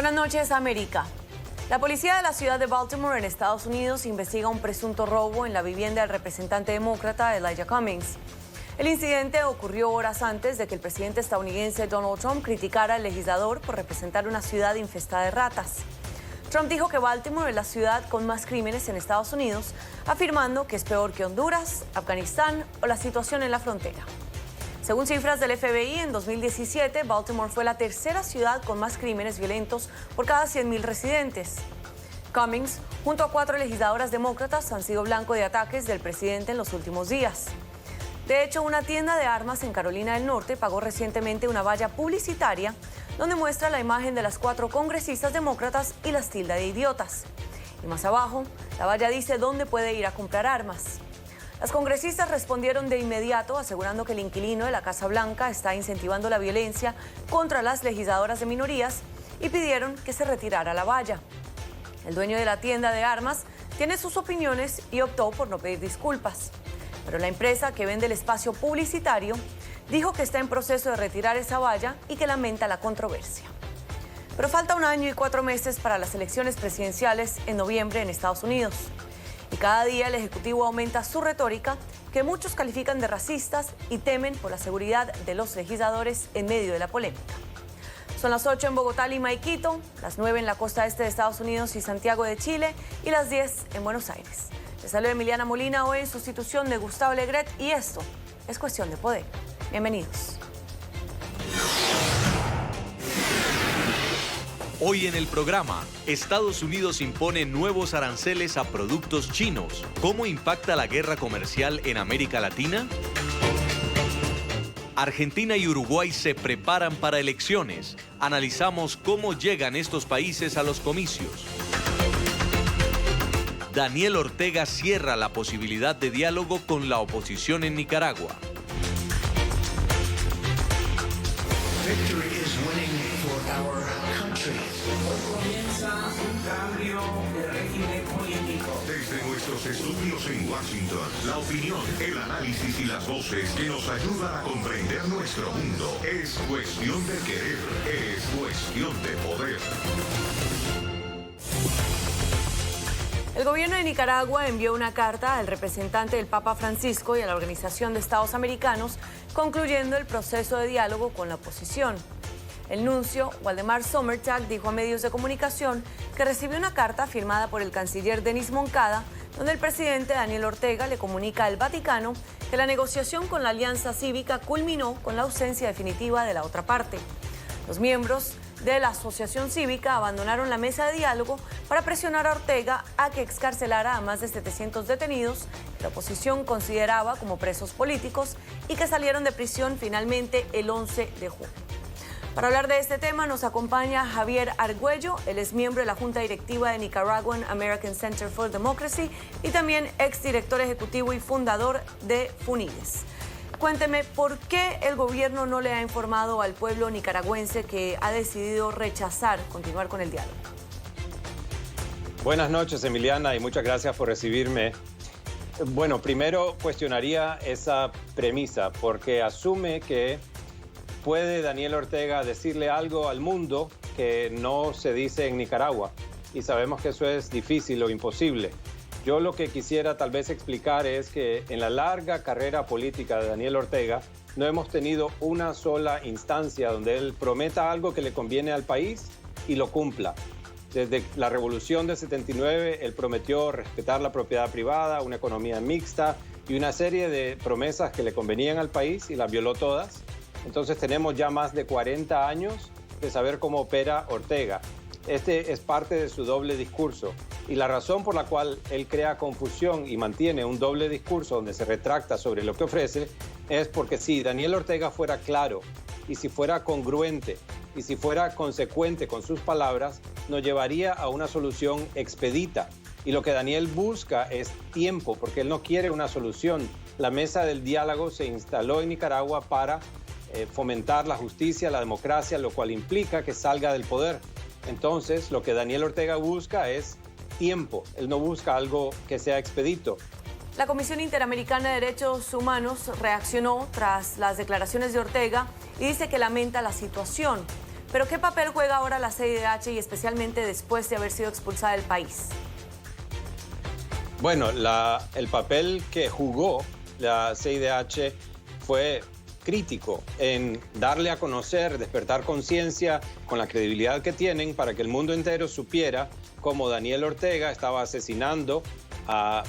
Buenas noches, América. La policía de la ciudad de Baltimore, en Estados Unidos, investiga un presunto robo en la vivienda del representante demócrata Elijah Cummings. El incidente ocurrió horas antes de que el presidente estadounidense Donald Trump criticara al legislador por representar una ciudad infestada de ratas. Trump dijo que Baltimore es la ciudad con más crímenes en Estados Unidos, afirmando que es peor que Honduras, Afganistán o la situación en la frontera. Según cifras del FBI, en 2017, Baltimore fue la tercera ciudad con más crímenes violentos por cada 100.000 residentes. Cummings, junto a 4 legisladoras demócratas, han sido blanco de ataques del presidente en los últimos días. De hecho, una tienda de armas en Carolina del Norte pagó recientemente una valla publicitaria donde muestra la imagen de las 4 congresistas demócratas y las tilda de idiotas. Y más abajo, la valla dice dónde puede ir a comprar armas. Las congresistas respondieron de inmediato asegurando que el inquilino de la Casa Blanca está incentivando la violencia contra las legisladoras de minorías y pidieron que se retirara la valla. El dueño de la tienda de armas tiene sus opiniones y optó por no pedir disculpas. Pero la empresa que vende el espacio publicitario dijo que está en proceso de retirar esa valla y que lamenta la controversia. Pero falta 1 año y 4 meses para las elecciones presidenciales en noviembre en Estados Unidos. Y cada día el Ejecutivo aumenta su retórica, que muchos califican de racistas y temen por la seguridad de los legisladores en medio de la polémica. Son las 8 en Bogotá, Lima y Quito, las 9 en la costa este de Estados Unidos y Santiago de Chile y las 10 en Buenos Aires. Les saluda Emiliana Molina, hoy en sustitución de Gustavo Legret, y esto es Cuestión de Poder. Bienvenidos. Hoy en el programa, Estados Unidos impone nuevos aranceles a productos chinos. ¿Cómo impacta la guerra comercial en América Latina? Argentina y Uruguay se preparan para elecciones. Analizamos cómo llegan estos países a los comicios. Daniel Ortega cierra la posibilidad de diálogo con la oposición en Nicaragua. Comienza un cambio de régimen político. Desde nuestros estudios en Washington, la opinión, el análisis y las voces que nos ayudan a comprender nuestro mundo. Es cuestión de querer, es cuestión de poder. El gobierno de Nicaragua envió una carta al representante del Papa Francisco y a la Organización de Estados Americanos, concluyendo el proceso de diálogo con la oposición. El nuncio, Waldemar Sommertag, dijo a medios de comunicación que recibió una carta firmada por el canciller Denis Moncada, donde el presidente Daniel Ortega le comunica al Vaticano que la negociación con la Alianza Cívica culminó con la ausencia definitiva de la otra parte. Los miembros de la Asociación Cívica abandonaron la mesa de diálogo para presionar a Ortega a que excarcelara a más de 700 detenidos que la oposición consideraba como presos políticos y que salieron de prisión finalmente el 11 de junio. Para hablar de este tema nos acompaña Javier Argüello, él es miembro de la Junta Directiva de Nicaraguan American Center for Democracy y también exdirector ejecutivo y fundador de FUNIDES. Cuénteme, ¿por qué el gobierno no le ha informado al pueblo nicaragüense que ha decidido rechazar continuar con el diálogo? Buenas noches, Emiliana, y muchas gracias por recibirme. Bueno, primero cuestionaría esa premisa, porque asume que puede Daniel Ortega decirle algo al mundo que no se dice en Nicaragua, y sabemos que eso es difícil o imposible. Yo lo que quisiera tal vez explicar es que en la larga carrera política de Daniel Ortega no hemos tenido una sola instancia donde él prometa algo que le conviene al país y lo cumpla. Desde la Revolución de 79, él prometió respetar la propiedad privada, una economía mixta y una serie de promesas que le convenían al país y las violó todas. Entonces tenemos ya más de 40 años de saber cómo opera Ortega. Este es parte de su doble discurso. Y la razón por la cual él crea confusión y mantiene un doble discurso donde se retracta sobre lo que ofrece es porque si Daniel Ortega fuera claro y si fuera congruente y si fuera consecuente con sus palabras, nos llevaría a una solución expedita. Y lo que Daniel busca es tiempo, porque él no quiere una solución. La mesa del diálogo se instaló en Nicaragua para fomentar la justicia, la democracia, lo cual implica que salga del poder. Entonces, lo que Daniel Ortega busca es tiempo. Él no busca algo que sea expedito. La Comisión Interamericana de Derechos Humanos reaccionó tras las declaraciones de Ortega y dice que lamenta la situación. Pero ¿qué papel juega ahora la CIDH y especialmente después de haber sido expulsada del país? Bueno, el papel que jugó la CIDH fue crítico en darle a conocer, despertar conciencia con la credibilidad que tienen para que el mundo entero supiera cómo Daniel Ortega estaba asesinando a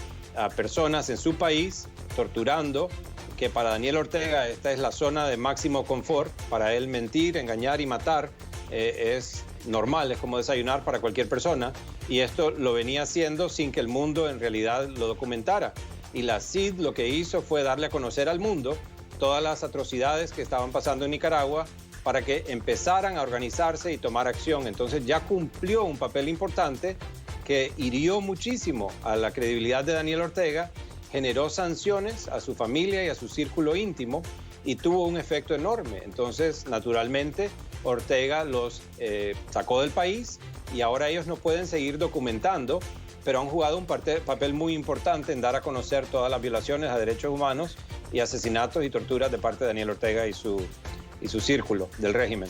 personas en su país, torturando, que para Daniel Ortega esta es la zona de máximo confort. Para él mentir, engañar y matar es normal, es como desayunar para cualquier persona, y esto lo venía haciendo sin que el mundo en realidad lo documentara. Y la CID lo que hizo fue darle a conocer al mundo todas las atrocidades que estaban pasando en Nicaragua para que empezaran a organizarse y tomar acción. Entonces ya cumplió un papel importante que hirió muchísimo a la credibilidad de Daniel Ortega, generó sanciones a su familia y a su círculo íntimo y tuvo un efecto enorme. Entonces, naturalmente, Ortega los sacó del país y ahora ellos no pueden seguir documentando, pero han jugado un papel muy importante en dar a conocer todas las violaciones a derechos humanos y asesinatos y torturas de parte de Daniel Ortega y su círculo del régimen.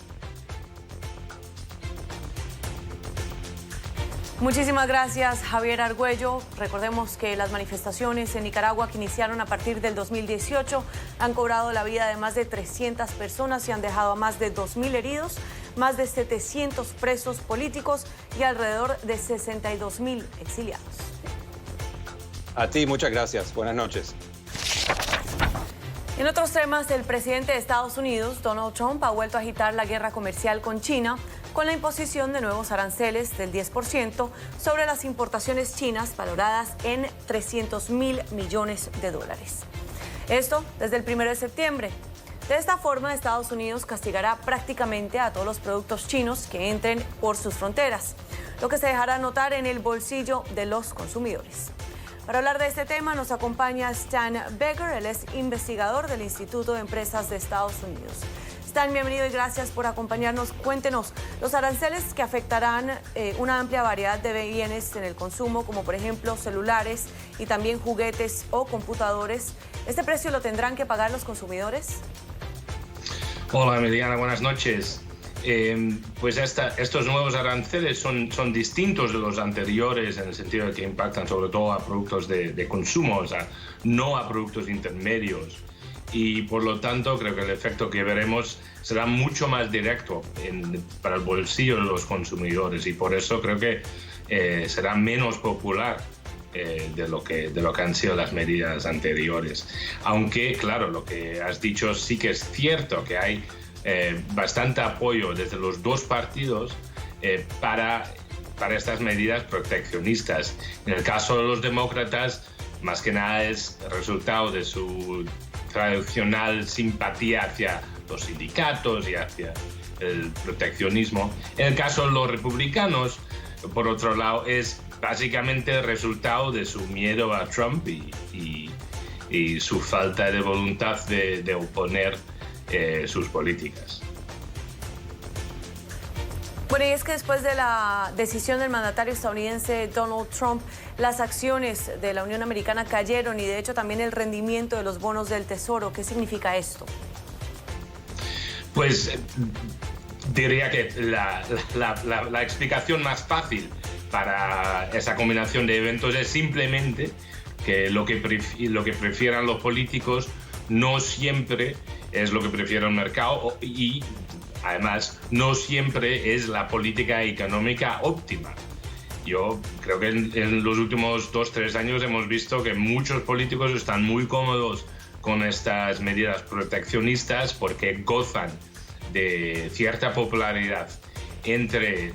Muchísimas gracias, Javier Argüello. Recordemos que las manifestaciones en Nicaragua que iniciaron a partir del 2018 han cobrado la vida de más de 300 personas y han dejado a más de 2.000 heridos, más de 700 presos políticos y alrededor de 62.000 exiliados. A ti, muchas gracias. Buenas noches. En otros temas, el presidente de Estados Unidos, Donald Trump, ha vuelto a agitar la guerra comercial con China con la imposición de nuevos aranceles del 10% sobre las importaciones chinas valoradas en $300.000 millones. Esto desde el 1 de septiembre. De esta forma, Estados Unidos castigará prácticamente a todos los productos chinos que entren por sus fronteras, lo que se dejará notar en el bolsillo de los consumidores. Para hablar de este tema nos acompaña Stan Becker, él es investigador del Instituto de Empresas de Estados Unidos. Stan, bienvenido y gracias por acompañarnos. Cuéntenos, los aranceles que afectarán una amplia variedad de bienes en el consumo, como por ejemplo celulares y también juguetes o computadores, ¿este precio lo tendrán que pagar los consumidores? Hola, Emiliana, buenas noches. Pues estos nuevos aranceles son distintos de los anteriores en el sentido de que impactan sobre todo a productos de consumo, o sea, no a productos intermedios. Y por lo tanto creo que el efecto que veremos será mucho más directo para el bolsillo de los consumidores y por eso creo que será menos popular de lo que han sido las medidas anteriores. Aunque, claro, lo que has dicho sí que es cierto que hay bastante apoyo desde los dos partidos para estas medidas proteccionistas. En el caso de los demócratas, más que nada es resultado de su tradicional simpatía hacia los sindicatos y hacia el proteccionismo. En el caso de los republicanos, por otro lado, es básicamente el resultado de su miedo a Trump y su falta de voluntad de oponer sus políticas. Bueno, y es que después de la decisión del mandatario estadounidense Donald Trump, las acciones de la Unión Americana cayeron y de hecho también el rendimiento de los bonos del Tesoro. ¿Qué significa esto? Pues diría que la explicación más fácil para esa combinación de eventos es simplemente que lo que prefieran los políticos no siempre es lo que prefiere el mercado y además no siempre es la política económica óptima. Yo creo que en los últimos 2-3 años hemos visto que muchos políticos están muy cómodos con estas medidas proteccionistas porque gozan de cierta popularidad entre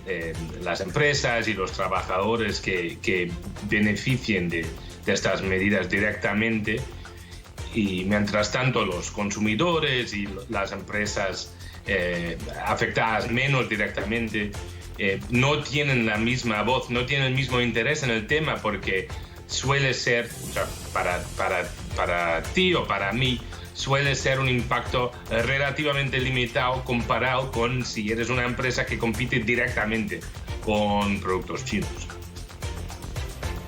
las empresas y los trabajadores que beneficien de estas medidas directamente. Y mientras tanto los consumidores y las empresas afectadas menos directamente no tienen la misma voz, no tienen el mismo interés en el tema porque suele ser, o sea, para ti o para mí, suele ser un impacto relativamente limitado comparado con si eres una empresa que compite directamente con productos chinos.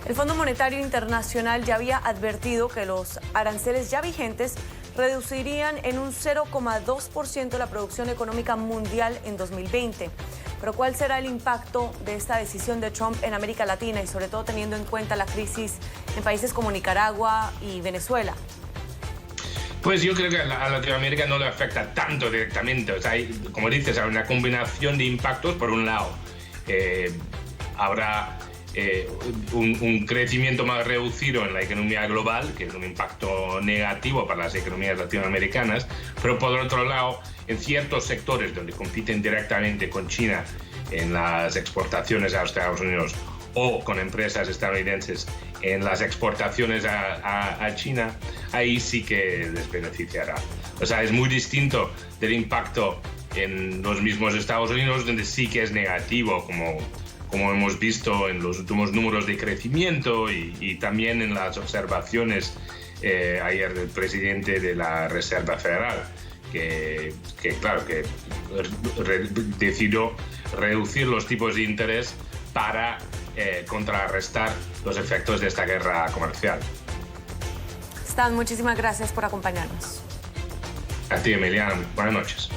El Fondo Monetario Internacional ya había advertido que los aranceles ya vigentes reducirían en un 0,2% la producción económica mundial en 2020. Pero ¿cuál será el impacto de esta decisión de Trump en América Latina y sobre todo teniendo en cuenta la crisis en países como Nicaragua y Venezuela? Pues yo creo que a Latinoamérica no le afecta tanto directamente. O sea, como dices, hay una combinación de impactos. Por un lado, habrá un crecimiento más reducido en la economía global, que es un impacto negativo para las economías latinoamericanas, pero por otro lado, en ciertos sectores donde compiten directamente con China en las exportaciones a los Estados Unidos o con empresas estadounidenses en las exportaciones a China, ahí sí que les beneficiará. O sea, es muy distinto del impacto en los mismos Estados Unidos, donde sí que es negativo, como hemos visto en los últimos números de crecimiento y también en las observaciones ayer del presidente de la Reserva Federal, que decidió reducir los tipos de interés para contrarrestar los efectos de esta guerra comercial. Stan, muchísimas gracias por acompañarnos. A ti, Emiliana, buenas noches.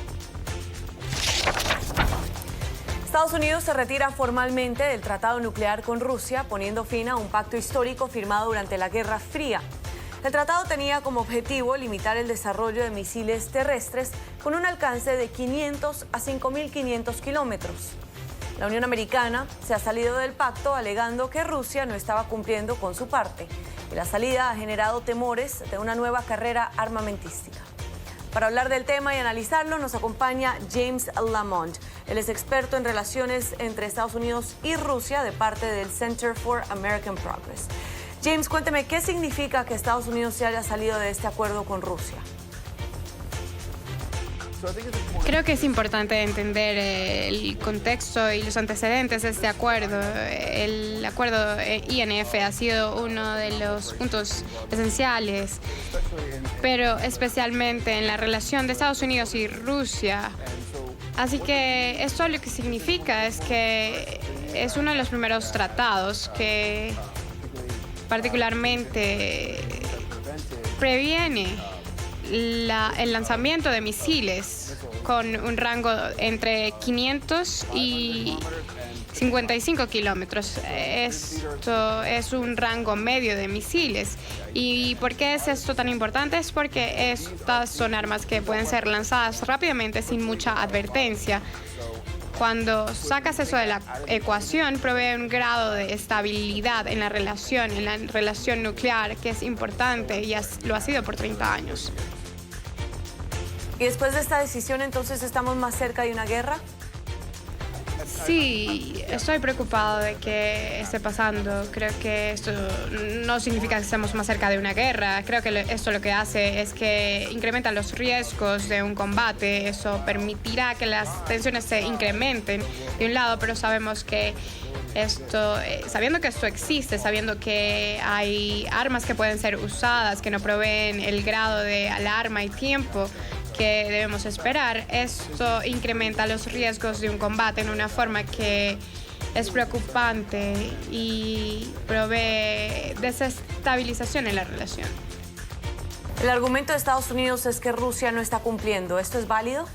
Estados Unidos se retira formalmente del tratado nuclear con Rusia, poniendo fin a un pacto histórico firmado durante la Guerra Fría. El tratado tenía como objetivo limitar el desarrollo de misiles terrestres con un alcance de 500 a 5.500 kilómetros. La Unión Americana se ha salido del pacto alegando que Rusia no estaba cumpliendo con su parte. Y la salida ha generado temores de una nueva carrera armamentística. Para hablar del tema y analizarlo nos acompaña James Lamont. Él es experto en relaciones entre Estados Unidos y Rusia de parte del Center for American Progress. James, cuénteme, ¿qué significa que Estados Unidos se haya salido de este acuerdo con Rusia? Creo que es importante entender el contexto y los antecedentes de este acuerdo. El acuerdo INF ha sido uno de los puntos esenciales, pero especialmente en la relación de Estados Unidos y Rusia. Así que esto lo que significa es que es uno de los primeros tratados que particularmente previene el lanzamiento de misiles con un rango entre 500 y 55 kilómetros. Esto es un rango medio de misiles. ¿Y por qué es esto tan importante? Es porque estas son armas que pueden ser lanzadas rápidamente sin mucha advertencia. Cuando sacas eso de la ecuación, provee un grado de estabilidad en la relación nuclear, que es importante y lo ha sido por 30 años. ¿Y después de esta decisión, entonces, estamos más cerca de una guerra? Sí, estoy preocupado de que esté pasando. Creo que esto no significa que estemos más cerca de una guerra. Creo que esto lo que hace es que incrementa los riesgos de un combate. Eso permitirá que las tensiones se incrementen de un lado, pero sabemos que sabiendo que esto existe, sabiendo que hay armas que pueden ser usadas, que no proveen el grado de alarma y tiempo que debemos esperar, esto incrementa los riesgos de un combate en una forma que es preocupante y provee desestabilización en la relación. El argumento de Estados Unidos es que Rusia no está cumpliendo. ¿Esto es válido?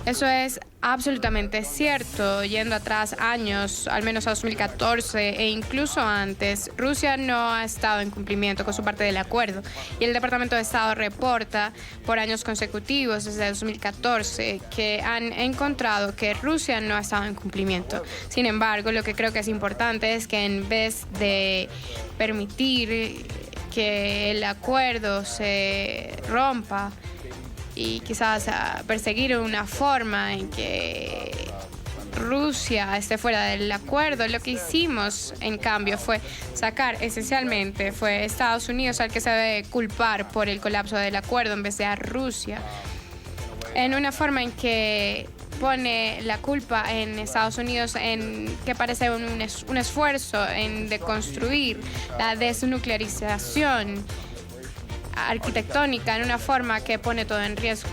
Eso es absolutamente cierto. Yendo atrás años, al menos a 2014 e incluso antes, Rusia no ha estado en cumplimiento con su parte del acuerdo. Y el Departamento de Estado reporta por años consecutivos, desde 2014, que han encontrado que Rusia no ha estado en cumplimiento. Sin embargo, lo que creo que es importante es que en vez de permitir que el acuerdo se rompa, y quizás perseguir una forma en que Rusia esté fuera del acuerdo, lo que hicimos en cambio fue fue Estados Unidos al que se debe culpar por el colapso del acuerdo en vez de a Rusia, en una forma en que pone la culpa en Estados Unidos, en que parece un esfuerzo en deconstruir la desnuclearización arquitectónica en una forma que pone todo en riesgo.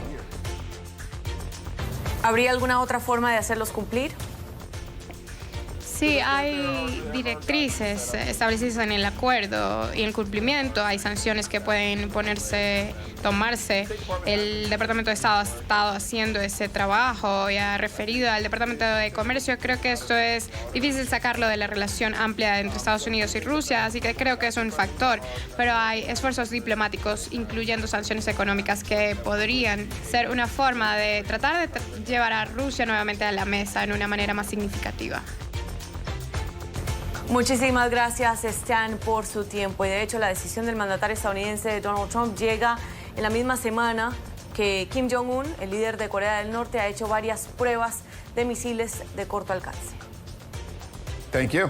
¿Habría alguna otra forma de hacerlos cumplir? Sí, hay directrices establecidas en el acuerdo y en cumplimiento. Hay sanciones que pueden tomarse. El Departamento de Estado ha estado haciendo ese trabajo y ha referido al Departamento de Comercio. Creo que esto es difícil sacarlo de la relación amplia entre Estados Unidos y Rusia, así que creo que es un factor. Pero hay esfuerzos diplomáticos, incluyendo sanciones económicas, que podrían ser una forma de tratar de llevar a Rusia nuevamente a la mesa en una manera más significativa. Muchísimas gracias, Stan, por su tiempo. Y de hecho, la decisión del mandatario estadounidense Donald Trump llega en la misma semana que Kim Jong-un, el líder de Corea del Norte, ha hecho varias pruebas de misiles de corto alcance. Thank you.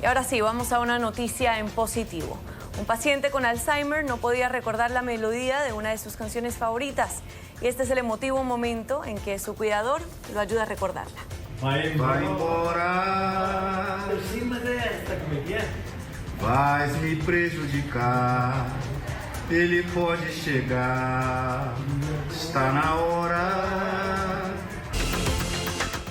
Y ahora sí, vamos a una noticia en positivo. Un paciente con Alzheimer no podía recordar la melodía de una de sus canciones favoritas. Y este es el emotivo momento en que su cuidador lo ayuda a recordarla. Vai embora, vais me prejudicar, ele pode chegar, está na hora.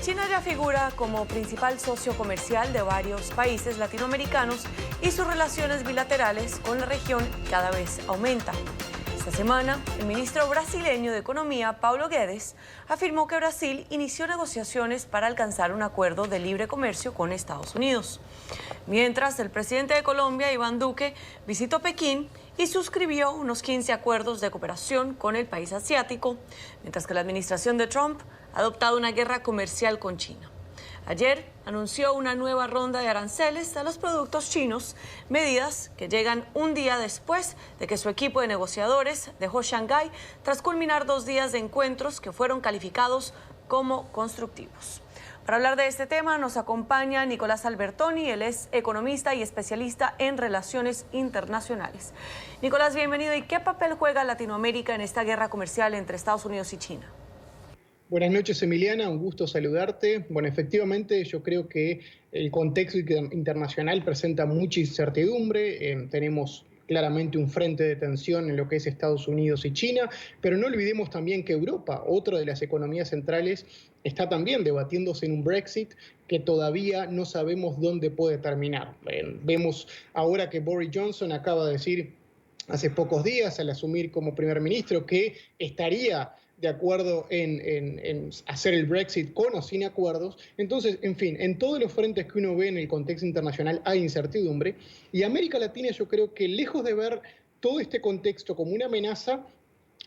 China ya figura como principal socio comercial de varios países latinoamericanos y sus relaciones bilaterales con la región cada vez aumentan. Esta semana, el ministro brasileño de Economía, Paulo Guedes, afirmó que Brasil inició negociaciones para alcanzar un acuerdo de libre comercio con Estados Unidos. Mientras, el presidente de Colombia, Iván Duque, visitó Pekín y suscribió unos 15 acuerdos de cooperación con el país asiático, mientras que la administración de Trump ha adoptado una guerra comercial con China. Ayer anunció una nueva ronda de aranceles a los productos chinos, medidas que llegan un día después de que su equipo de negociadores dejó Shanghái tras culminar 2 días de encuentros que fueron calificados como constructivos. Para hablar de este tema nos acompaña Nicolás Albertoni, él es economista y especialista en relaciones internacionales. Nicolás, bienvenido. ¿Y qué papel juega Latinoamérica en esta guerra comercial entre Estados Unidos y China? Buenas noches, Emiliana, un gusto saludarte. Bueno, efectivamente, yo creo que el contexto internacional presenta mucha incertidumbre. Tenemos claramente un frente de tensión en lo que es Estados Unidos y China, pero no olvidemos también que Europa, otra de las economías centrales, está también debatiéndose en un Brexit que todavía no sabemos dónde puede terminar. Vemos ahora que Boris Johnson acaba de decir hace pocos días, al asumir como primer ministro, que estaría de acuerdo en hacer el Brexit con o sin acuerdos. Entonces, en fin, en todos los frentes que uno ve en el contexto internacional hay incertidumbre. Y América Latina, yo creo que lejos de ver todo este contexto como una amenaza,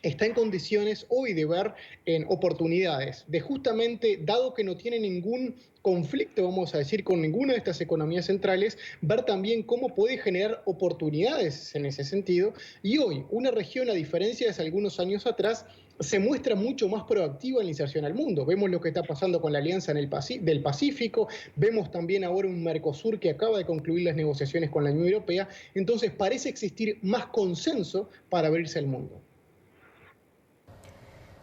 está en condiciones hoy de ver en oportunidades, de justamente, dado que no tiene ningún conflicto, vamos a decir, con ninguna de estas economías centrales, ver también cómo puede generar oportunidades en ese sentido. Y hoy, una región, a diferencia de hace algunos años atrás, se muestra mucho más proactiva en la inserción al mundo. Vemos lo que está pasando con la Alianza del Pacífico, vemos también ahora un Mercosur que acaba de concluir las negociaciones con la Unión Europea. Entonces parece existir más consenso para abrirse al mundo.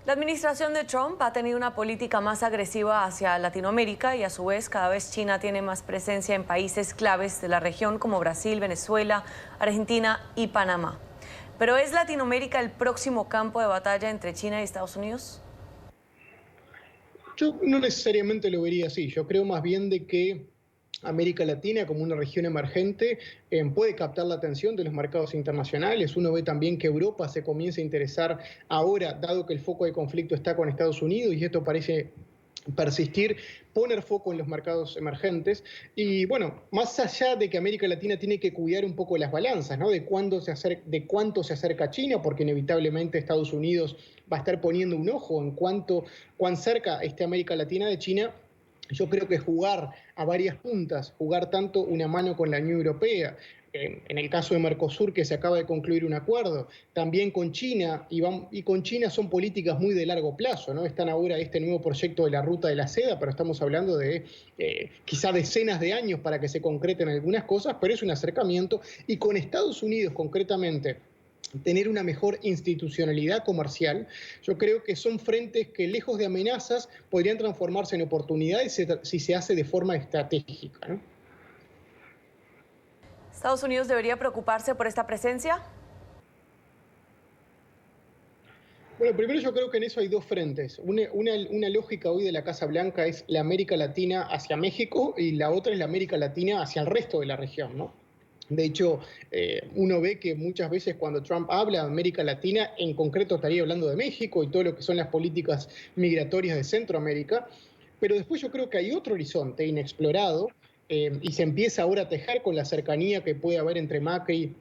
La administración de Trump ha tenido una política más agresiva hacia Latinoamérica y a su vez cada vez China tiene más presencia en países claves de la región como Brasil, Venezuela, Argentina y Panamá. ¿Pero es Latinoamérica el próximo campo de batalla entre China y Estados Unidos? Yo no necesariamente lo vería así. Yo creo más bien de que América Latina, como una región emergente, puede captar la atención de los mercados internacionales. Uno ve también que Europa se comienza a interesar ahora, dado que el foco de conflicto está con Estados Unidos, y esto parece persistir, poner foco en los mercados emergentes. Y bueno, más allá de que América Latina tiene que cuidar un poco las balanzas, ¿no? De cuánto se acerca a China, porque inevitablemente Estados Unidos va a estar poniendo un ojo en cuán cerca esté América Latina de China. Yo creo que jugar a varias puntas, jugar tanto una mano con la Unión Europea, en el caso de Mercosur, que se acaba de concluir un acuerdo, también con China, y con China son políticas muy de largo plazo, ¿no? Están ahora este nuevo proyecto de la Ruta de la Seda, pero estamos hablando de quizá decenas de años para que se concreten algunas cosas, pero es un acercamiento. Y con Estados Unidos concretamente, tener una mejor institucionalidad comercial, yo creo que son frentes que, lejos de amenazas, podrían transformarse en oportunidades si se hace de forma estratégica, ¿no? ¿Estados Unidos debería preocuparse por esta presencia? Bueno, primero yo creo que en eso hay dos frentes. Una lógica hoy de la Casa Blanca es la América Latina hacia México y la otra es la América Latina hacia el resto de la región, ¿no? De hecho, uno ve que muchas veces cuando Trump habla de América Latina, en concreto estaría hablando de México y todo lo que son las políticas migratorias de Centroamérica, pero después yo creo que hay otro horizonte inexplorado y se empieza ahora a tejer con la cercanía que puede haber entre Macri,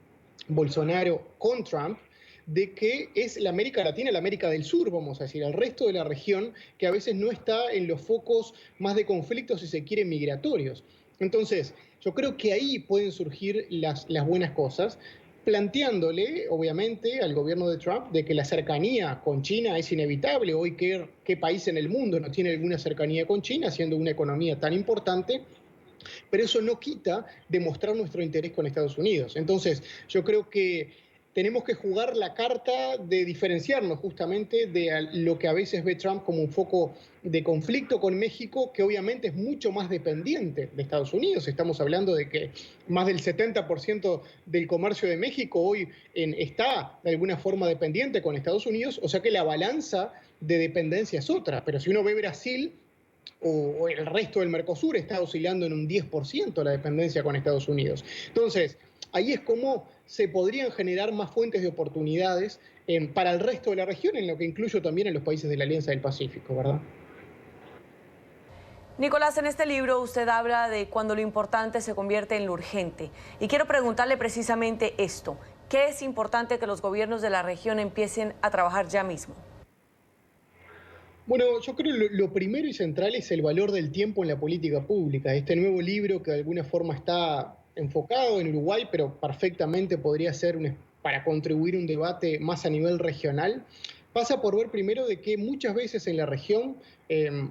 Bolsonaro con Trump, de que es la América Latina, la América del Sur, vamos a decir, el resto de la región que a veces no está en los focos más de conflictos, si se quiere, migratorios. Entonces, yo creo que ahí pueden surgir las buenas cosas, planteándole, obviamente, al gobierno de Trump de que la cercanía con China es inevitable. Hoy, ¿qué país en el mundo no tiene alguna cercanía con China, siendo una economía tan importante? Pero eso no quita demostrar nuestro interés con Estados Unidos. Entonces, yo creo que tenemos que jugar la carta de diferenciarnos justamente de lo que a veces ve Trump como un foco de conflicto con México, que obviamente es mucho más dependiente de Estados Unidos. Estamos hablando de que más del 70% del comercio de México hoy está de alguna forma dependiente con Estados Unidos, o sea que la balanza de dependencia es otra. Pero si uno ve Brasil o el resto del Mercosur, está oscilando en un 10% la dependencia con Estados Unidos. Entonces, ahí es como se podrían generar más fuentes de oportunidades para el resto de la región, en lo que incluyo también a los países de la Alianza del Pacífico, ¿verdad? Nicolás, en este libro usted habla de cuando lo importante se convierte en lo urgente. Y quiero preguntarle precisamente esto. ¿Qué es importante que los gobiernos de la región empiecen a trabajar ya mismo? Bueno, yo creo que lo primero y central es el valor del tiempo en la política pública. Este nuevo libro que de alguna forma está enfocado en Uruguay, pero perfectamente podría ser para contribuir a un debate más a nivel regional, pasa por ver primero de que muchas veces en la región,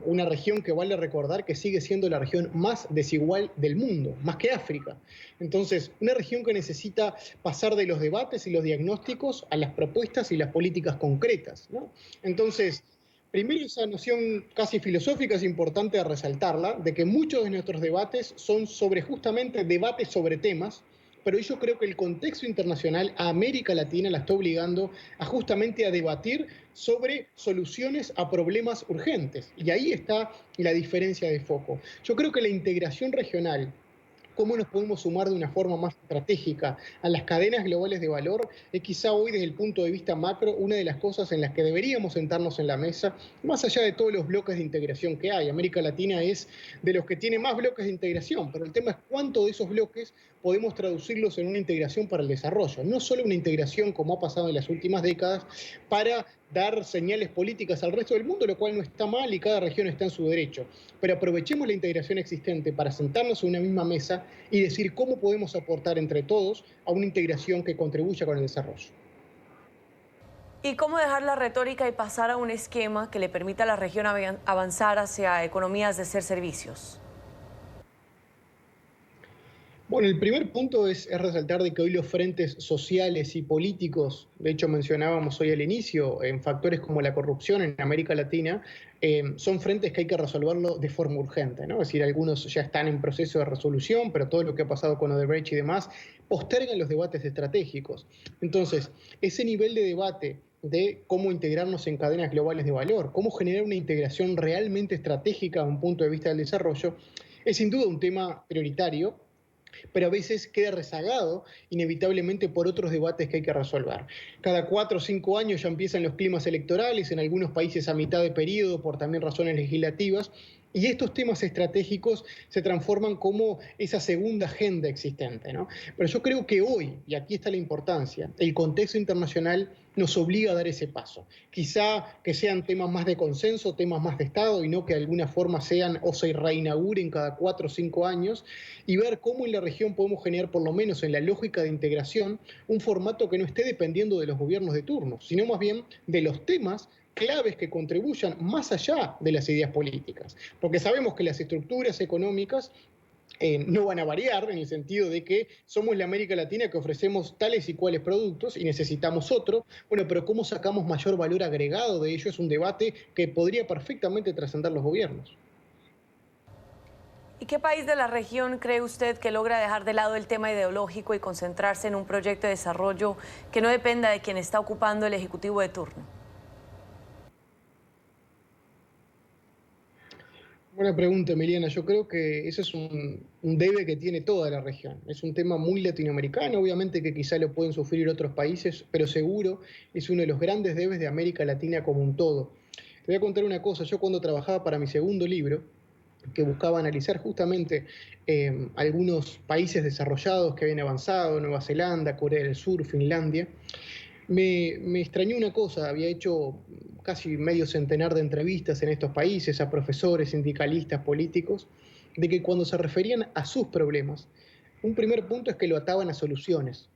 una región que vale recordar que sigue siendo la región más desigual del mundo, más que África. Entonces, una región que necesita pasar de los debates y los diagnósticos a las propuestas y las políticas concretas, ¿no? Entonces, primero, esa noción casi filosófica es importante de resaltarla, de que muchos de nuestros debates son justamente debates sobre temas, pero yo creo que el contexto internacional a América Latina la está obligando justamente a debatir sobre soluciones a problemas urgentes. Y ahí está la diferencia de foco. Yo creo que la integración regional, cómo nos podemos sumar de una forma más estratégica a las cadenas globales de valor, es quizá hoy desde el punto de vista macro una de las cosas en las que deberíamos sentarnos en la mesa, más allá de todos los bloques de integración que hay. América Latina es de los que tiene más bloques de integración, pero el tema es cuánto de esos bloques podemos traducirlos en una integración para el desarrollo, no solo una integración como ha pasado en las últimas décadas para dar señales políticas al resto del mundo, lo cual no está mal y cada región está en su derecho. Pero aprovechemos la integración existente para sentarnos en una misma mesa y decir cómo podemos aportar entre todos a una integración que contribuya con el desarrollo. ¿Y cómo dejar la retórica y pasar a un esquema que le permita a la región avanzar hacia economías de ser servicios? Bueno, el primer punto es resaltar de que hoy los frentes sociales y políticos, de hecho mencionábamos hoy al inicio, en factores como la corrupción en América Latina, son frentes que hay que resolverlo de forma urgente, ¿no? Es decir, algunos ya están en proceso de resolución, pero todo lo que ha pasado con Odebrecht y demás postergan los debates estratégicos. Entonces, ese nivel de debate de cómo integrarnos en cadenas globales de valor, cómo generar una integración realmente estratégica a un punto de vista del desarrollo, es sin duda un tema prioritario, pero a veces queda rezagado inevitablemente por otros debates que hay que resolver. Cada 4 o 5 años ya empiezan los climas electorales, en algunos países a mitad de periodo por también razones legislativas, y estos temas estratégicos se transforman como esa segunda agenda existente, ¿no? Pero yo creo que hoy, y aquí está la importancia, el contexto internacional nos obliga a dar ese paso. Quizá que sean temas más de consenso, temas más de Estado, y no que de alguna forma sean o se reinauguren cada 4 o 5 años, y ver cómo en la región podemos generar, por lo menos en la lógica de integración, un formato que no esté dependiendo de los gobiernos de turno, sino más bien de los temas claves que contribuyan más allá de las ideas políticas. Porque sabemos que las estructuras económicas no van a variar en el sentido de que somos la América Latina que ofrecemos tales y cuales productos y necesitamos otro. Bueno, pero ¿cómo sacamos mayor valor agregado de ello? Es un debate que podría perfectamente trascender los gobiernos. ¿Y qué país de la región cree usted que logra dejar de lado el tema ideológico y concentrarse en un proyecto de desarrollo que no dependa de quien está ocupando el ejecutivo de turno? Buena pregunta, Emiliana. Yo creo que ese es un debe que tiene toda la región. Es un tema muy latinoamericano, obviamente que quizá lo pueden sufrir otros países, pero seguro es uno de los grandes debes de América Latina como un todo. Te voy a contar una cosa. Yo cuando trabajaba para mi segundo libro, que buscaba analizar justamente algunos países desarrollados que habían avanzado, Nueva Zelanda, Corea del Sur, Finlandia, me extrañó una cosa. Había hecho casi medio centenar de entrevistas en estos países a profesores, sindicalistas, políticos, de que cuando se referían a sus problemas, un primer punto es que lo ataban a soluciones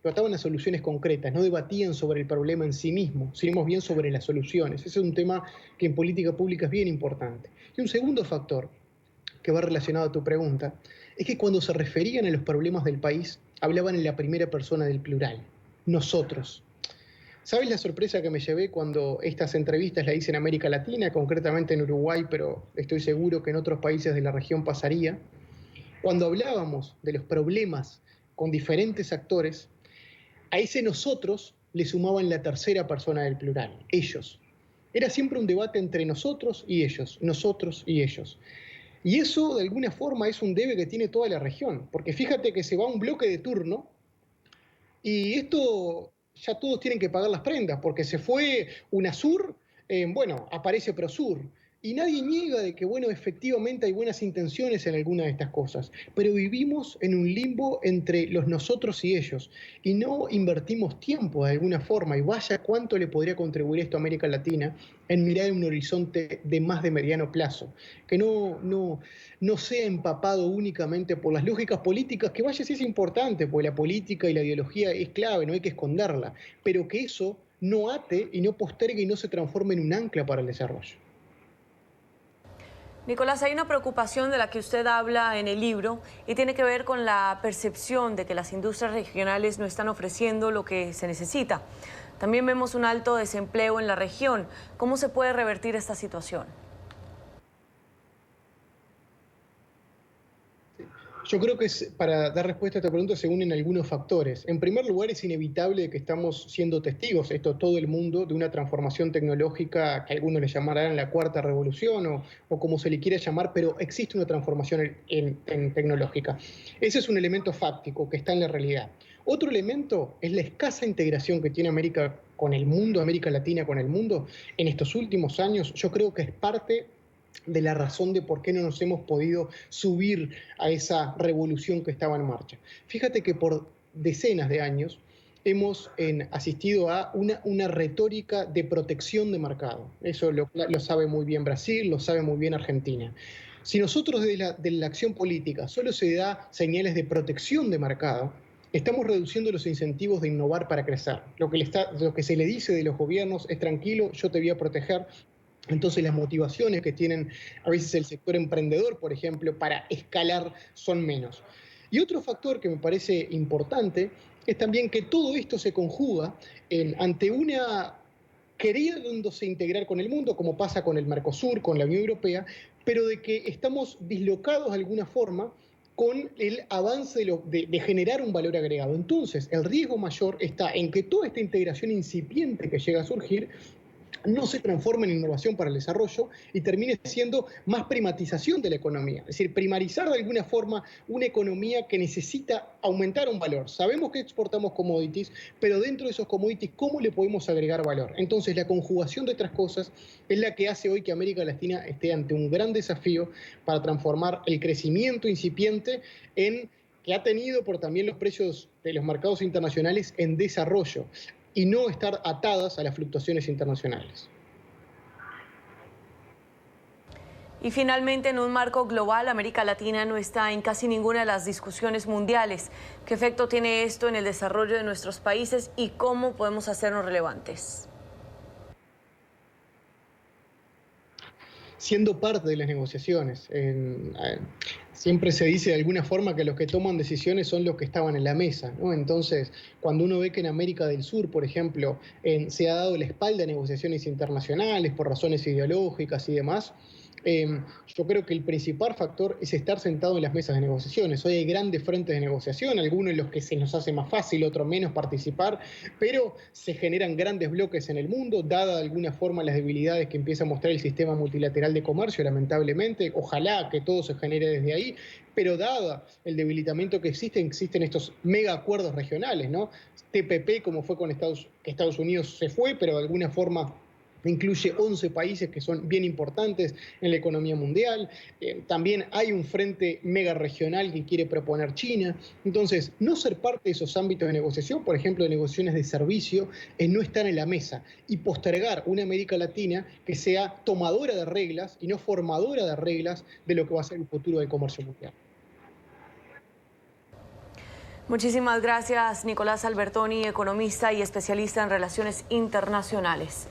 concretas, no debatían sobre el problema en sí mismo, sino más bien sobre las soluciones. Ese es un tema que en política pública es bien importante. Y un segundo factor, que va relacionado a tu pregunta, es que cuando se referían a los problemas del país, hablaban en la primera persona del plural, nosotros. ¿Sabes la sorpresa que me llevé cuando estas entrevistas las hice en América Latina, concretamente en Uruguay, pero estoy seguro que en otros países de la región pasaría? Cuando hablábamos de los problemas con diferentes actores, a ese nosotros le sumaban la tercera persona del plural, ellos. Era siempre un debate entre nosotros y ellos, nosotros y ellos. Y eso, de alguna forma, es un debe que tiene toda la región, porque fíjate que se va un bloque de turno y esto ya todos tienen que pagar las prendas, porque se fue UNASUR, bueno, aparece PROSUR. Y nadie niega de que, bueno, efectivamente hay buenas intenciones en alguna de estas cosas, pero vivimos en un limbo entre los nosotros y ellos, y no invertimos tiempo de alguna forma, y vaya cuánto le podría contribuir esto a América Latina en mirar un horizonte de más de mediano plazo, que no sea empapado únicamente por las lógicas políticas, que vaya, sí es importante, porque la política y la ideología es clave, no hay que esconderla, pero que eso no ate y no postergue y no se transforme en un ancla para el desarrollo. Nicolás, hay una preocupación de la que usted habla en el libro y tiene que ver con la percepción de que las industrias regionales no están ofreciendo lo que se necesita. También vemos un alto desempleo en la región. ¿Cómo se puede revertir esta situación? Yo creo que para dar respuesta a esta pregunta se unen algunos factores. En primer lugar, es inevitable que estamos siendo testigos, todo el mundo, de una transformación tecnológica que algunos le llamarán la cuarta revolución o como se le quiera llamar, pero existe una transformación tecnológica. Ese es un elemento fáctico que está en la realidad. Otro elemento es la escasa integración que tiene América con el mundo, América Latina con el mundo. En estos últimos años, yo creo que es parte de la razón de por qué no nos hemos podido subir a esa revolución que estaba en marcha. Fíjate que por decenas de años hemos asistido a una retórica de protección de mercado. Eso lo sabe muy bien Brasil, lo sabe muy bien Argentina. Si nosotros de la acción política solo se da señales de protección de mercado, estamos reduciendo los incentivos de innovar para crecer. Lo que se le dice de los gobiernos es tranquilo, yo te voy a proteger. Entonces las motivaciones que tienen a veces el sector emprendedor, por ejemplo, para escalar son menos. Y otro factor que me parece importante es también que todo esto se conjuga ante una queriéndose integrar con el mundo, como pasa con el Mercosur, con la Unión Europea, pero de que estamos dislocados de alguna forma con el avance de generar un valor agregado. Entonces, el riesgo mayor está en que toda esta integración incipiente que llega a surgir no se transforma en innovación para el desarrollo y termine siendo más primatización de la economía. Es decir, primarizar de alguna forma una economía que necesita aumentar un valor. Sabemos que exportamos commodities, pero dentro de esos commodities, ¿cómo le podemos agregar valor? Entonces, la conjugación de otras cosas es la que hace hoy que América Latina esté ante un gran desafío para transformar el crecimiento incipiente que ha tenido por también los precios de los mercados internacionales en desarrollo, y no estar atadas a las fluctuaciones internacionales. Y finalmente, en un marco global, América Latina no está en casi ninguna de las discusiones mundiales. ¿Qué efecto tiene esto en el desarrollo de nuestros países y cómo podemos hacernos relevantes? Siendo parte de las negociaciones. Siempre se dice de alguna forma que los que toman decisiones son los que estaban en la mesa, ¿no? Entonces, cuando uno ve que en América del Sur, por ejemplo, se ha dado la espalda a negociaciones internacionales por razones ideológicas y demás, Yo creo que el principal factor es estar sentado en las mesas de negociaciones. Hoy hay grandes frentes de negociación, algunos en los que se nos hace más fácil, otros menos participar, pero se generan grandes bloques en el mundo, dada de alguna forma las debilidades que empieza a mostrar el sistema multilateral de comercio, lamentablemente. Ojalá que todo se genere desde ahí, pero dada el debilitamiento que existen estos mega acuerdos regionales, ¿no? TPP, como fue con Estados Unidos, se fue, pero de alguna forma incluye 11 países que son bien importantes en la economía mundial. También hay un frente mega regional que quiere proponer China. Entonces, no ser parte de esos ámbitos de negociación, por ejemplo, de negociaciones de servicio, es no estar en la mesa y postergar una América Latina que sea tomadora de reglas y no formadora de reglas de lo que va a ser el futuro del comercio mundial. Muchísimas gracias, Nicolás Albertoni, economista y especialista en relaciones internacionales.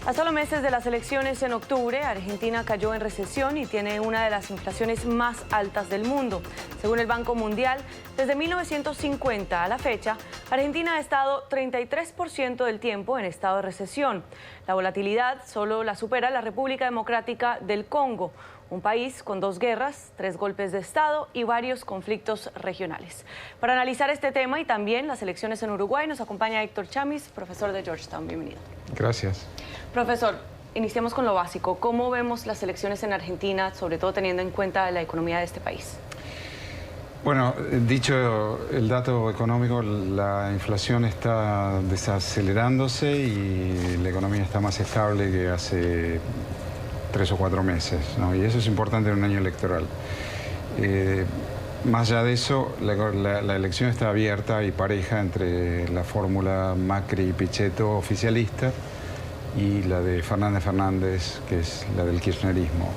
A solo meses de las elecciones en octubre, Argentina cayó en recesión y tiene una de las inflaciones más altas del mundo. Según el Banco Mundial, desde 1950 a la fecha, Argentina ha estado 33% del tiempo en estado de recesión. La volatilidad solo la supera la República Democrática del Congo, un país con 2 guerras, 3 golpes de Estado y varios conflictos regionales. Para analizar este tema y también las elecciones en Uruguay, nos acompaña Héctor Chamis, profesor de Georgetown. Bienvenido. Gracias. Profesor, iniciemos con lo básico. ¿Cómo vemos las elecciones en Argentina, sobre todo teniendo en cuenta la economía de este país? Bueno, dicho el dato económico, la inflación está desacelerándose y la economía está más estable que hace 3 o 4 meses, ¿no? Y eso es importante en un año electoral. Más allá de eso, la elección está abierta y pareja entre la fórmula Macri y Pichetto oficialista y la de Fernández, que es la del kirchnerismo.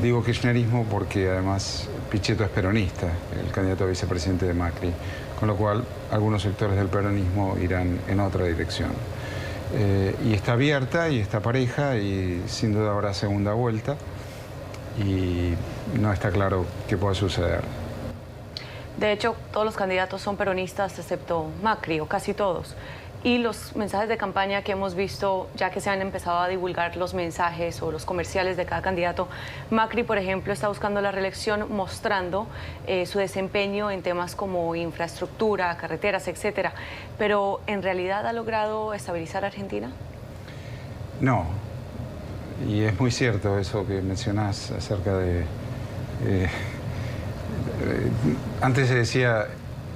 Digo kirchnerismo porque además Pichetto es peronista, el candidato a vicepresidente de Macri, con lo cual algunos sectores del peronismo irán en otra dirección. Y está abierta y está pareja y sin duda habrá segunda vuelta y no está claro qué pueda suceder. De hecho, todos los candidatos son peronistas excepto Macri, o casi todos. Y los mensajes de campaña que hemos visto, ya que se han empezado a divulgar los mensajes o los comerciales de cada candidato, Macri, por ejemplo, está buscando la reelección mostrando su desempeño en temas como infraestructura, carreteras, etcétera. Pero, ¿en realidad ha logrado estabilizar a Argentina? No. Y es muy cierto eso que mencionás acerca de... antes se decía,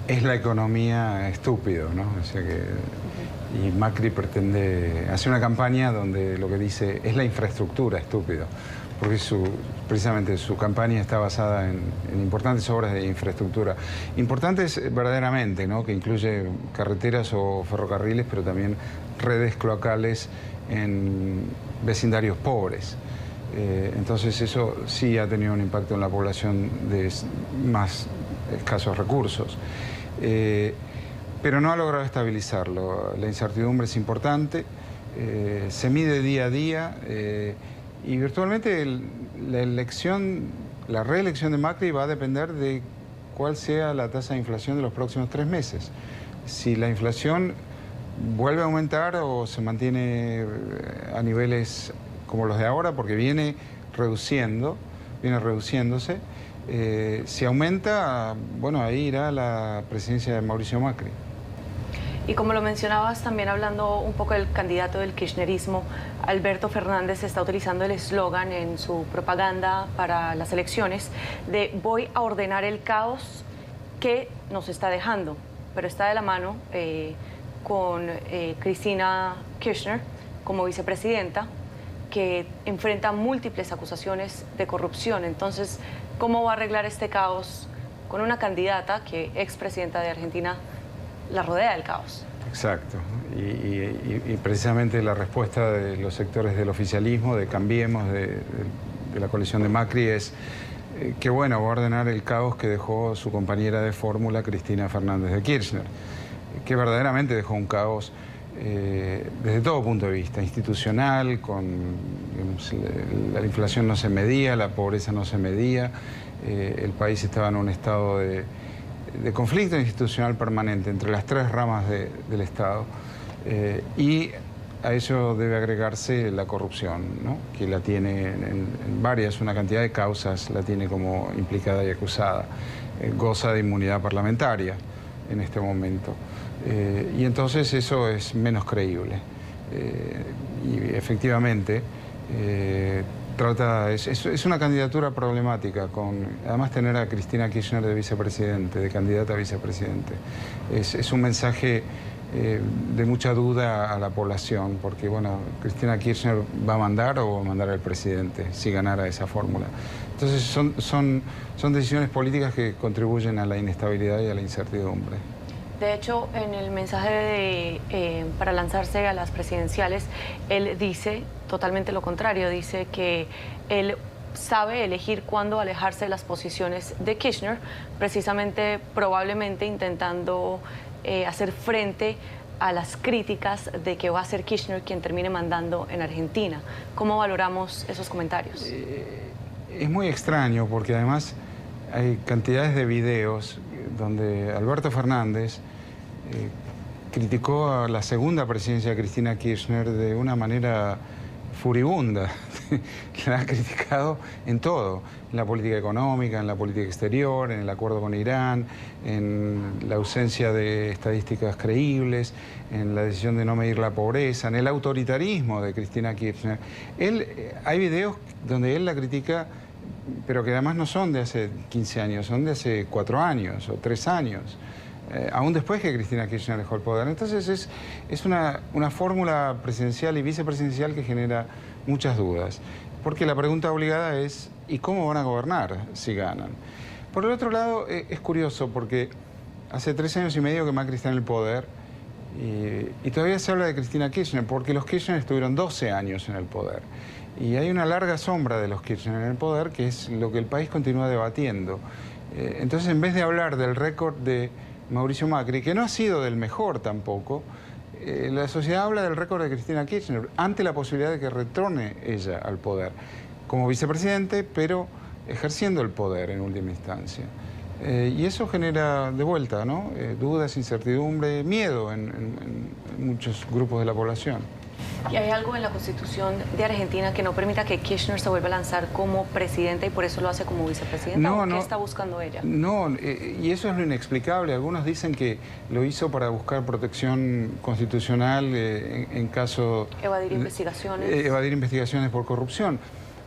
es la economía estúpido, ¿no? O sea que... Y Macri pretende hacer una campaña donde lo que dice es la infraestructura, estúpido, porque precisamente su campaña está basada en importantes obras de infraestructura. Importantes verdaderamente, ¿no? Que incluye carreteras o ferrocarriles, pero también redes cloacales en vecindarios pobres. Entonces eso sí ha tenido un impacto en la población de más escasos recursos. Pero no ha logrado estabilizarlo. La incertidumbre es importante, se mide día a día y virtualmente la reelección de Macri va a depender de cuál sea la tasa de inflación de los próximos 3 meses. Si la inflación vuelve a aumentar o se mantiene a niveles como los de ahora, porque viene reduciéndose, si aumenta, bueno, ahí irá la presidencia de Mauricio Macri. Y como lo mencionabas, también hablando un poco del candidato del kirchnerismo, Alberto Fernández está utilizando el eslogan en su propaganda para las elecciones de voy a ordenar el caos que nos está dejando, pero está de la mano con Cristina Kirchner como vicepresidenta, que enfrenta múltiples acusaciones de corrupción. Entonces, ¿cómo va a arreglar este caos con una candidata que, expresidenta de Argentina, la rodea del caos? Exacto. Y precisamente la respuesta de los sectores del oficialismo, de Cambiemos, de la coalición de Macri, es que bueno, va a ordenar el caos que dejó su compañera de fórmula, Cristina Fernández de Kirchner, que verdaderamente dejó un caos desde todo punto de vista, institucional, digamos, la inflación no se medía, la pobreza no se medía, el país estaba en un estado de conflicto institucional permanente entre las 3 ramas del Estado y a eso debe agregarse la corrupción, ¿no? Que la tiene en varias, una cantidad de causas la tiene como implicada y acusada. Goza de inmunidad parlamentaria en este momento. Y entonces eso es menos creíble. Y efectivamente es una candidatura problemática, además tener a Cristina Kirchner de vicepresidente, de candidata a vicepresidente. Es un mensaje de mucha duda a la población, porque bueno, Cristina Kirchner va a mandar o va a mandar al presidente si ganara esa fórmula. Entonces son decisiones políticas que contribuyen a la inestabilidad y a la incertidumbre. De hecho, en el mensaje para lanzarse a las presidenciales, él dice totalmente lo contrario, dice que él sabe elegir cuándo alejarse de las posiciones de Kirchner, precisamente probablemente intentando hacer frente a las críticas de que va a ser Kirchner quien termine mandando en Argentina. ¿Cómo valoramos esos comentarios? Es muy extraño porque además hay cantidades de videos donde Alberto Fernández criticó a la segunda presidencia de Cristina Kirchner de una manera furibunda. La ha criticado en todo, en la política económica, en la política exterior, en el acuerdo con Irán, en la ausencia de estadísticas creíbles, en la decisión de no medir la pobreza, en el autoritarismo de Cristina Kirchner. Hay videos donde él la critica, pero que además no son de hace 15 años, son de hace 4 años o 3 años. Aún después que Cristina Kirchner dejó el poder. Entonces es una fórmula presidencial y vicepresidencial que genera muchas dudas. Porque la pregunta obligada es, ¿y cómo van a gobernar si ganan? Por el otro lado, es curioso porque hace 3 años y medio que Macri está en el poder y todavía se habla de Cristina Kirchner, porque los Kirchner estuvieron 12 años en el poder. Y hay una larga sombra de los Kirchner en el poder, que es lo que el país continúa debatiendo. Entonces, en vez de hablar del récord de Mauricio Macri, que no ha sido del mejor tampoco, la sociedad habla del récord de Cristina Kirchner ante la posibilidad de que retorne ella al poder como vicepresidente, pero ejerciendo el poder en última instancia. Y eso genera de vuelta, ¿no? Dudas, incertidumbre, miedo en muchos grupos de la población. ¿Y hay algo en la Constitución de Argentina que no permita que Kirchner se vuelva a lanzar como presidenta y por eso lo hace como vicepresidenta? ¿O qué está buscando ella? No, y eso es lo inexplicable. Algunos dicen que lo hizo para buscar protección constitucional en caso... Evadir investigaciones. Evadir investigaciones por corrupción.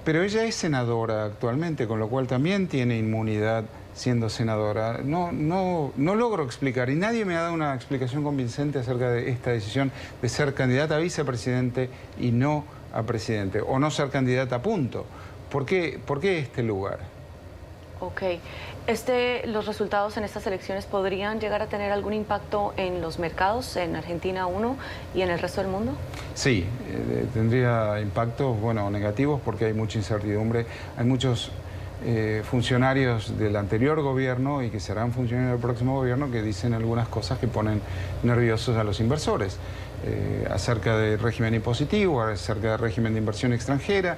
Pero ella es senadora actualmente, con lo cual también tiene inmunidad siendo senadora. No logro explicar, y nadie me ha dado una explicación convincente acerca de esta decisión de ser candidata a vicepresidente y no a presidente, o no ser candidata a punto. ¿Por qué este lugar? Ok. ¿Los resultados en estas elecciones podrían llegar a tener algún impacto en los mercados, en Argentina 1 y en el resto del mundo? Sí, tendría impactos, negativos, porque hay mucha incertidumbre. Hay muchos funcionarios del anterior gobierno y que serán funcionarios del próximo gobierno que dicen algunas cosas que ponen nerviosos a los inversores acerca del régimen impositivo, acerca del régimen de inversión extranjera,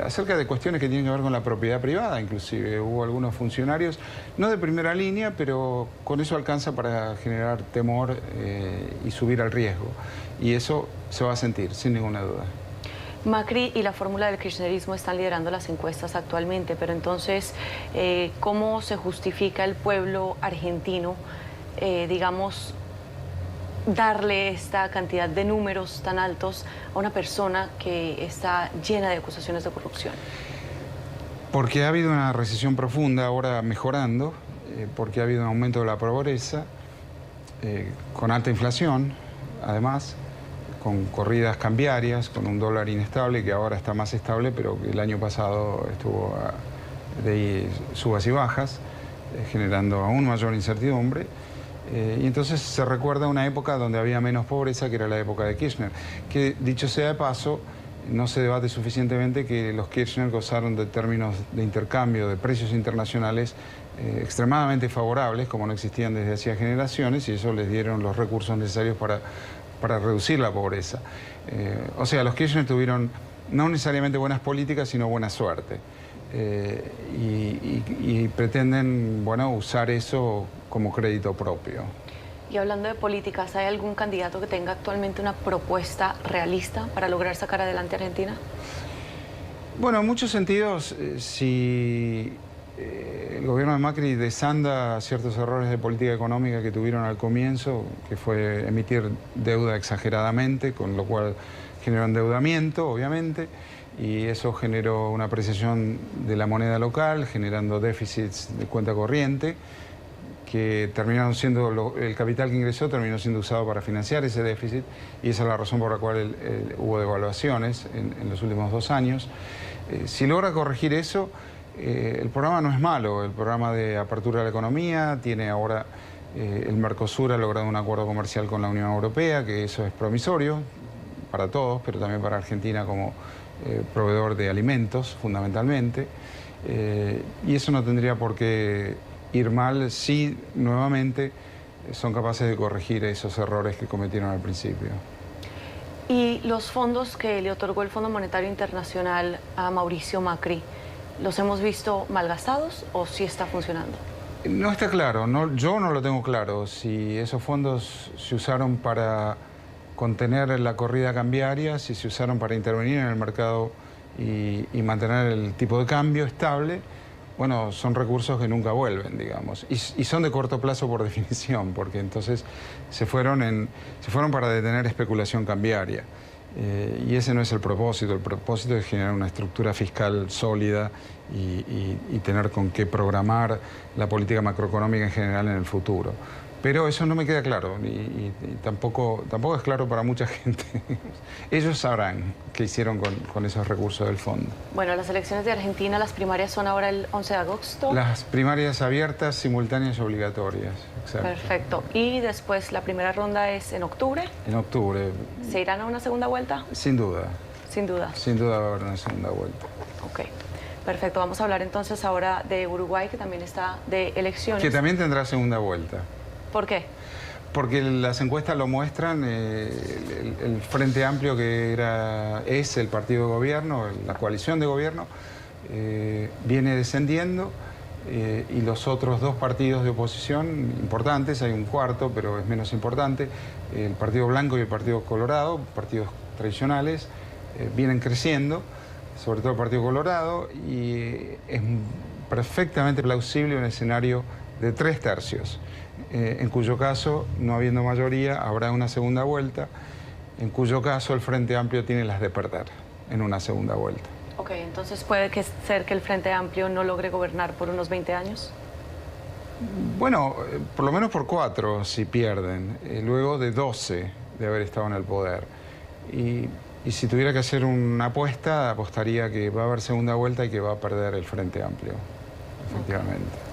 acerca de cuestiones que tienen que ver con la propiedad privada. Inclusive hubo algunos funcionarios, no de primera línea, pero con eso alcanza para generar temor y subir al riesgo. Y eso se va a sentir, sin ninguna duda. Macri y la fórmula del kirchnerismo están liderando las encuestas actualmente, pero entonces, ¿cómo se justifica el pueblo argentino, digamos, darle esta cantidad de números tan altos a una persona que está llena de acusaciones de corrupción? Porque ha habido una recesión profunda, ahora mejorando, porque ha habido un aumento de la pobreza, con alta inflación, además, con corridas cambiarias, con un dólar inestable que ahora está más estable, pero que el año pasado estuvo de subas y bajas, generando aún mayor incertidumbre. Y entonces se recuerda una época donde había menos pobreza, que era la época de Kirchner, que, dicho sea de paso, no se debate suficientemente que los Kirchner gozaron de términos de intercambio de precios internacionales extremadamente favorables, como no existían desde hacía generaciones, y eso les dieron los recursos necesarios para reducir la pobreza. O sea, los Kirchner tuvieron no necesariamente buenas políticas, sino buena suerte. Y pretenden, usar eso como crédito propio. Y hablando de políticas, ¿hay algún candidato que tenga actualmente una propuesta realista para lograr sacar adelante a Argentina? Bueno, en muchos sentidos, si el gobierno de Macri desanda ciertos errores de política económica que tuvieron al comienzo, que fue emitir deuda exageradamente, con lo cual generó endeudamiento, obviamente, y eso generó una apreciación de la moneda local, generando déficits de cuenta corriente, que terminaron siendo, el capital que ingresó terminó siendo usado para financiar ese déficit, y esa es la razón por la cual hubo devaluaciones en los últimos 2 años. Si logra corregir eso, el programa no es malo. El programa de apertura de la economía tiene ahora, el Mercosur ha logrado un acuerdo comercial con la Unión Europea, que eso es promisorio para todos, pero también para Argentina como proveedor de alimentos, fundamentalmente. Y eso no tendría por qué ir mal si nuevamente son capaces de corregir esos errores que cometieron al principio. ¿Y los fondos que le otorgó el Fondo Monetario Internacional a Mauricio Macri, los hemos visto malgastados o sí está funcionando? No está claro, yo no lo tengo claro, si esos fondos se usaron para contener la corrida cambiaria, si se usaron para intervenir en el mercado y mantener el tipo de cambio estable. Bueno, son recursos que nunca vuelven, digamos, y son de corto plazo por definición, porque entonces se fueron para detener especulación cambiaria. Y ese no es el propósito es generar una estructura fiscal sólida y tener con qué programar la política macroeconómica en general en el futuro. Pero eso no me queda claro y tampoco es claro para mucha gente. Ellos sabrán qué hicieron con esos recursos del fondo. Bueno, las elecciones de Argentina, las primarias son ahora el 11 de agosto. Las primarias abiertas, simultáneas y obligatorias. Exacto. Perfecto. Y después la primera ronda es en octubre. En octubre. ¿Se irán a una segunda vuelta? Sin duda. Sin duda. Sin duda va a haber una segunda vuelta. Ok. Perfecto. Vamos a hablar entonces ahora de Uruguay, que también está de elecciones. Que también tendrá segunda vuelta. ¿Por qué? Porque las encuestas lo muestran, el Frente Amplio es el partido de gobierno, la coalición de gobierno, viene descendiendo y los otros 2 partidos de oposición importantes, hay un cuarto pero es menos importante, el Partido Blanco y el Partido Colorado, partidos tradicionales, vienen creciendo, sobre todo el Partido Colorado, y es perfectamente plausible un escenario de 3 tercios. En cuyo caso, no habiendo mayoría, habrá una segunda vuelta, en cuyo caso el Frente Amplio tiene las de perder en una segunda vuelta. Ok, entonces puede ser que el Frente Amplio no logre gobernar por unos 20 años. Bueno, por lo menos por 4 si pierden, luego de 12 de haber estado en el poder. Y si tuviera que hacer una apuesta, apostaría que va a haber segunda vuelta y que va a perder el Frente Amplio, efectivamente. Okay.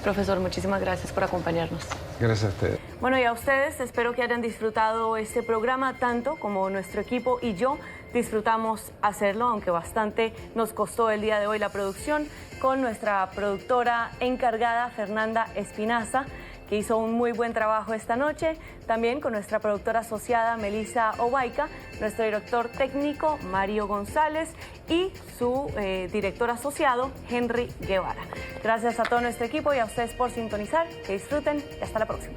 Profesor, muchísimas gracias por acompañarnos. Gracias a ustedes. Bueno, y a ustedes, espero que hayan disfrutado este programa tanto como nuestro equipo y yo disfrutamos hacerlo, aunque bastante nos costó el día de hoy la producción, con nuestra productora encargada, Fernanda Espinaza, que hizo un muy buen trabajo esta noche, también con nuestra productora asociada, Melissa Obaica, nuestro director técnico, Mario González, y su director asociado, Henry Guevara. Gracias a todo nuestro equipo y a ustedes por sintonizar, que disfruten y hasta la próxima.